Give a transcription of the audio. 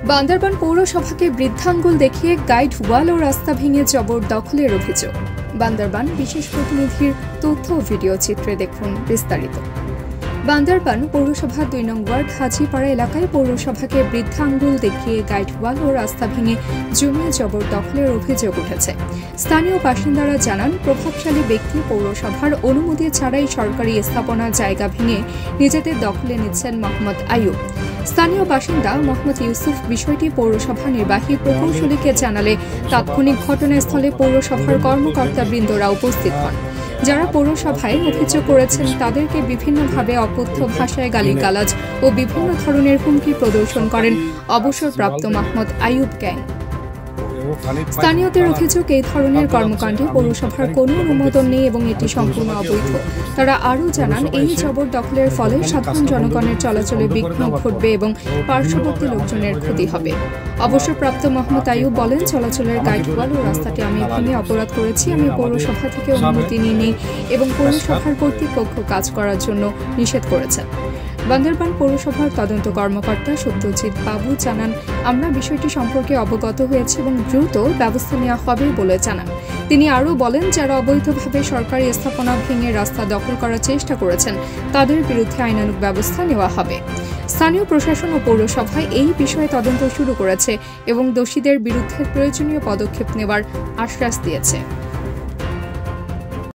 বান্দরবান পৌরসভাকে বৃদ্ধাঙ্গুল দেখিয়ে গাইড ওয়াল ও রাস্তা ভেঙে জবরদখলের অভিযোগ। বান্দরবান বিশেষ প্রতিনিধির তথ্য ও ভিডিও চিত্রে দেখুন বিস্তারিত। বান্দরবান পৌরসভা ২ নং ওয়ার্ড হাজিপাড়া এলাকায় পৌরসভাকে বৃদ্ধাঙ্গুল দেখিয়ে গাইড ওয়াল ও রাস্তা ভেঙে জমি জবরদখলের অভিযোগ উঠেছে। স্থানীয় বাসিন্দারা জানান, প্রভাবশালী ব্যক্তি পৌরসভার অনুমতি ছাড়াই সরকারি স্থাপনার জায়গা ভেঙে নিজেদের দখলে নিচ্ছেন মোহাম্মদ আইয়ুব। স্থানীয় বাসিন্দা মোহাম্মদ ইউসুফ বিষয়টি পৌরসভা নির্বাহী প্রকৌশলীকে জানালে তাৎক্ষণিক ঘটনাস্থলে পৌরসভার কর্মকর্তাবৃন্দরা উপস্থিত হন। যারা পৌরসভায় অভিযোগ করেছেন তাদেরকে বিভিন্নভাবে অকথ্য ভাষায় গালিগালাজ ও বিভিন্ন ধরনের হুমকি প্রদর্শন করেন অবসরপ্রাপ্ত মোহাম্মদ আইয়ুব গ্যাং। স্থানীয়দের অভিযোগ, এই ধরনের কর্মকাণ্ডে পৌরসভার কোনো অনুমোদন নেই এবং এটি সম্পূর্ণ অবৈধ। তারা আরও জানান, এই জবরদখলের ফলে সাধারণ জনগণের চলাচলে বিঘ্ন ঘটবে এবং পার্শ্ববর্তী লোকজনের ক্ষতি হবে। অবসরপ্রাপ্ত মোহাম্মদ আইয়ুব বলেন, চলাচলের গাইড ওয়াল ও রাস্তাটি আমি ভেঙে অপরাধ করেছি। আমি পৌরসভা থেকে অনুমতি নিইনি এবং পৌরসভার কর্তৃপক্ষ কাজ করার জন্য নিষেধ করেছেন। বান্দরবান পৌরসভার তদন্ত কর্মকর্তা সত্যজিৎ বাবু জানান, আমরা বিষয়টি সম্পর্কে অবগত হয়েছি এবং দ্রুত ব্যবস্থা নেওয়া হবে বলে জানান। তিনি আরও বলেন, যারা অবৈধভাবে সরকারি স্থাপনা ভেঙে রাস্তা দখল করার চেষ্টা করেছেন তাদের বিরুদ্ধে আইনানুগ ব্যবস্থা নেওয়া হবে। স্থানীয় প্রশাসন ও পৌরসভায় এই বিষয়ে তদন্ত শুরু করেছে এবং দোষীদের বিরুদ্ধে প্রয়োজনীয় পদক্ষেপ নেওয়ার আশ্বাস দিয়েছে।